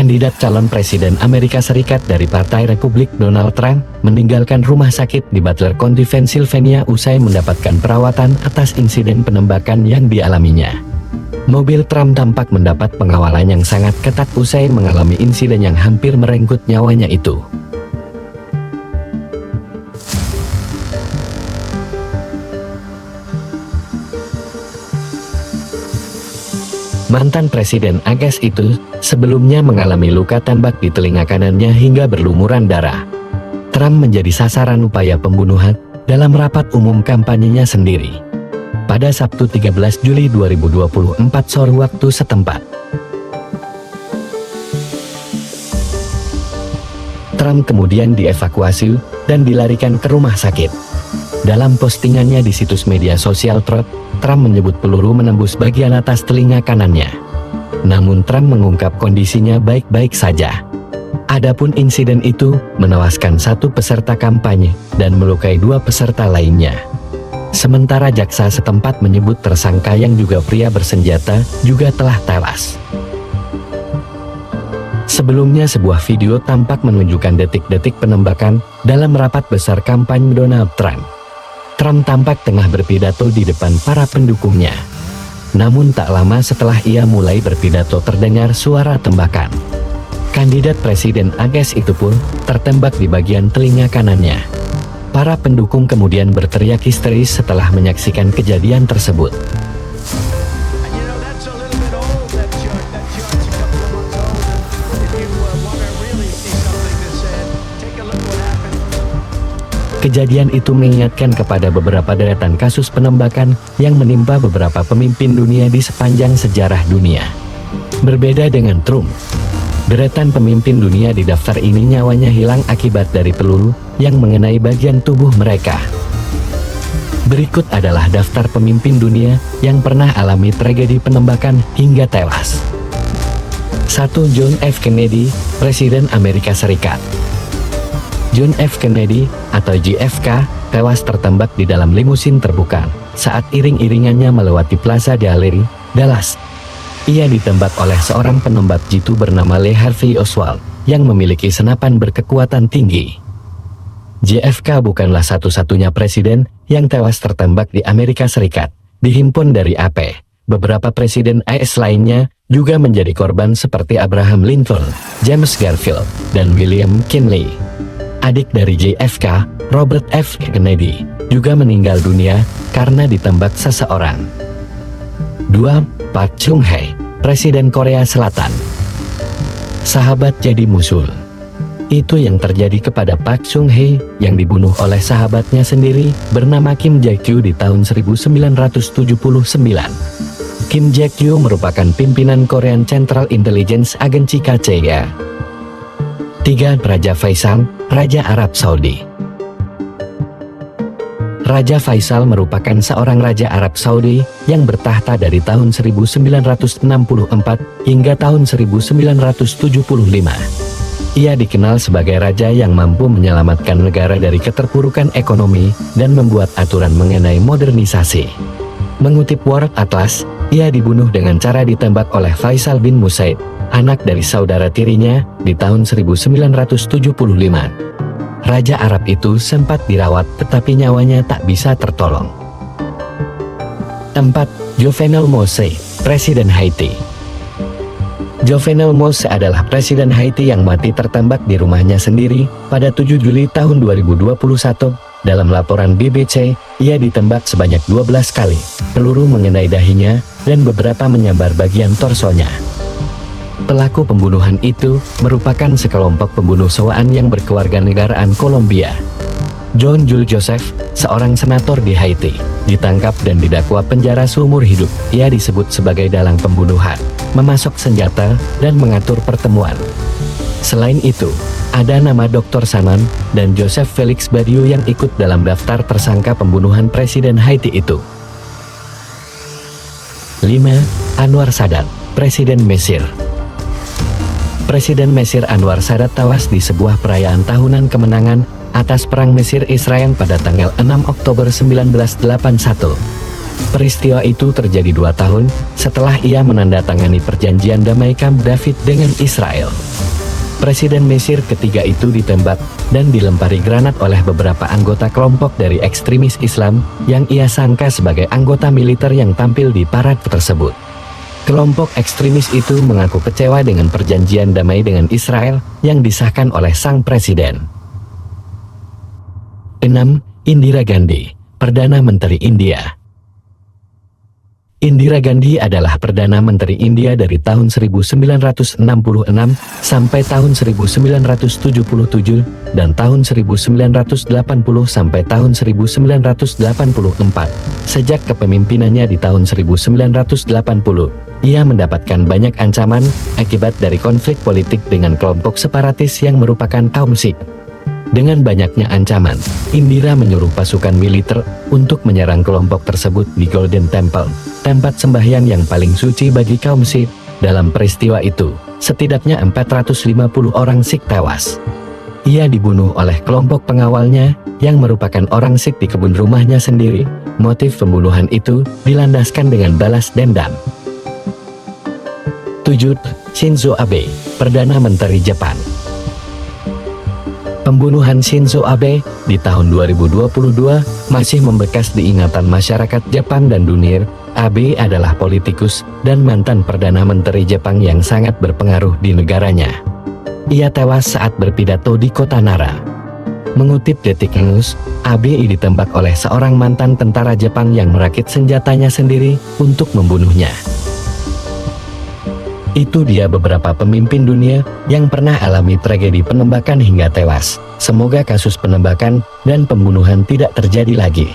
Kandidat calon presiden Amerika Serikat dari Partai Republik Donald Trump meninggalkan rumah sakit di Butler County, Pennsylvania usai mendapatkan perawatan atas insiden penembakan yang dialaminya. Mobil Trump tampak mendapat pengawalan yang sangat ketat usai mengalami insiden yang hampir merenggut nyawanya itu. Mantan Presiden AS itu sebelumnya mengalami luka tembak di telinga kanannya hingga berlumuran darah. Trump menjadi sasaran upaya pembunuhan dalam rapat umum kampanyenya sendiri pada Sabtu 13 Juli 2024 sore waktu setempat. Trump kemudian dievakuasi dan dilarikan ke rumah sakit. Dalam postingannya di situs media sosial Truth, Trump menyebut peluru menembus bagian atas telinga kanannya. Namun Trump mengungkap kondisinya baik-baik saja. Adapun insiden itu menewaskan satu peserta kampanye dan melukai dua peserta lainnya. Sementara jaksa setempat menyebut tersangka yang juga pria bersenjata juga telah tewas. Sebelumnya sebuah video tampak menunjukkan detik-detik penembakan dalam rapat besar kampanye Donald Trump. Trump tampak tengah berpidato di depan para pendukungnya. Namun tak lama setelah ia mulai berpidato terdengar suara tembakan. Kandidat presiden AS itu pun tertembak di bagian telinga kanannya. Para pendukung kemudian berteriak histeris setelah menyaksikan kejadian tersebut. Kejadian itu mengingatkan kepada beberapa deretan kasus penembakan yang menimpa beberapa pemimpin dunia di sepanjang sejarah dunia. Berbeda dengan Trump, deretan pemimpin dunia di daftar ini nyawanya hilang akibat dari peluru yang mengenai bagian tubuh mereka. Berikut adalah daftar pemimpin dunia yang pernah alami tragedi penembakan hingga tewas. 1. John F. Kennedy, Presiden Amerika Serikat. John F. Kennedy, atau JFK, tewas tertembak di dalam limusin terbuka saat iring-iringannya melewati Plaza Gallery, Dallas. Ia ditembak oleh seorang penembak jitu bernama Lee Harvey Oswald, yang memiliki senapan berkekuatan tinggi. JFK bukanlah satu-satunya presiden yang tewas tertembak di Amerika Serikat. Dihimpun dari AP, beberapa presiden AS lainnya juga menjadi korban seperti Abraham Lincoln, James Garfield, dan William McKinley. Adik dari JFK, Robert F. Kennedy, juga meninggal dunia karena ditembak seseorang. 2. Park Chung-hee, Presiden Korea Selatan. Sahabat jadi musuh. Itu yang terjadi kepada Park Chung-hee yang dibunuh oleh sahabatnya sendiri bernama Kim Jae-kyu di tahun 1979. Kim Jae-kyu merupakan pimpinan Korean Central Intelligence Agency KCIA. 3. Raja Faisal, Raja Arab Saudi. Raja Faisal merupakan seorang Raja Arab Saudi yang bertahta dari tahun 1964 hingga tahun 1975. Ia dikenal sebagai raja yang mampu menyelamatkan negara dari keterpurukan ekonomi dan membuat aturan mengenai modernisasi. Mengutip World Atlas, ia dibunuh dengan cara ditembak oleh Faisal bin Musaid, anak dari saudara tirinya, di tahun 1975. Raja Arab itu sempat dirawat tetapi nyawanya tak bisa tertolong. 4. Jovenel Moise, Presiden Haiti. Jovenel Moise adalah Presiden Haiti yang mati tertembak di rumahnya sendiri pada 7 Juli tahun 2021. Dalam laporan BBC, ia ditembak sebanyak 12 kali. Peluru mengenai dahinya dan beberapa menyambar bagian torsonya. Pelaku pembunuhan itu merupakan sekelompok pembunuh sewaan yang berkewarganegaraan Kolombia. John Jules Joseph, seorang senator di Haiti, ditangkap dan didakwa penjara seumur hidup. Ia disebut sebagai dalang pembunuhan, memasok senjata, dan mengatur pertemuan. Selain itu, ada nama Dr. Sanon dan Joseph Felix Badiou yang ikut dalam daftar tersangka pembunuhan Presiden Haiti itu. 5. Anwar Sadat, Presiden Mesir. Presiden Mesir Anwar Sadat tewas di sebuah perayaan tahunan kemenangan atas Perang Mesir-Israel pada tanggal 6 Oktober 1981. Peristiwa itu terjadi 2 tahun setelah ia menandatangani perjanjian damai Camp David dengan Israel. Presiden Mesir ketiga itu ditembak dan dilempari granat oleh beberapa anggota kelompok dari ekstremis Islam yang ia sangka sebagai anggota militer yang tampil di parade tersebut. Kelompok ekstremis itu mengaku kecewa dengan perjanjian damai dengan Israel yang disahkan oleh sang presiden. 6. Indira Gandhi, Perdana Menteri India. Indira Gandhi adalah Perdana Menteri India dari tahun 1966 sampai tahun 1977 dan tahun 1980 sampai tahun 1984. Sejak kepemimpinannya di tahun 1980, ia mendapatkan banyak ancaman akibat dari konflik politik dengan kelompok separatis yang merupakan kaum Sikh. Dengan banyaknya ancaman, Indira menyuruh pasukan militer untuk menyerang kelompok tersebut di Golden Temple, tempat sembahyang yang paling suci bagi kaum Sikh. Dalam peristiwa itu, setidaknya 450 orang Sikh tewas. Ia dibunuh oleh kelompok pengawalnya yang merupakan orang Sikh di kebun rumahnya sendiri. Motif pembunuhan itu dilandaskan dengan balas dendam. 7. Shinzo Abe, Perdana Menteri Jepang. Pembunuhan Shinzo Abe di tahun 2022 masih membekas di ingatan masyarakat Jepang dan dunia. Abe adalah politikus dan mantan Perdana Menteri Jepang yang sangat berpengaruh di negaranya. Ia tewas saat berpidato di kota Nara. Mengutip Detik News, Abe ditembak oleh seorang mantan tentara Jepang yang merakit senjatanya sendiri untuk membunuhnya. Itu dia beberapa pemimpin dunia yang pernah alami tragedi penembakan hingga tewas. Semoga kasus penembakan dan pembunuhan tidak terjadi lagi.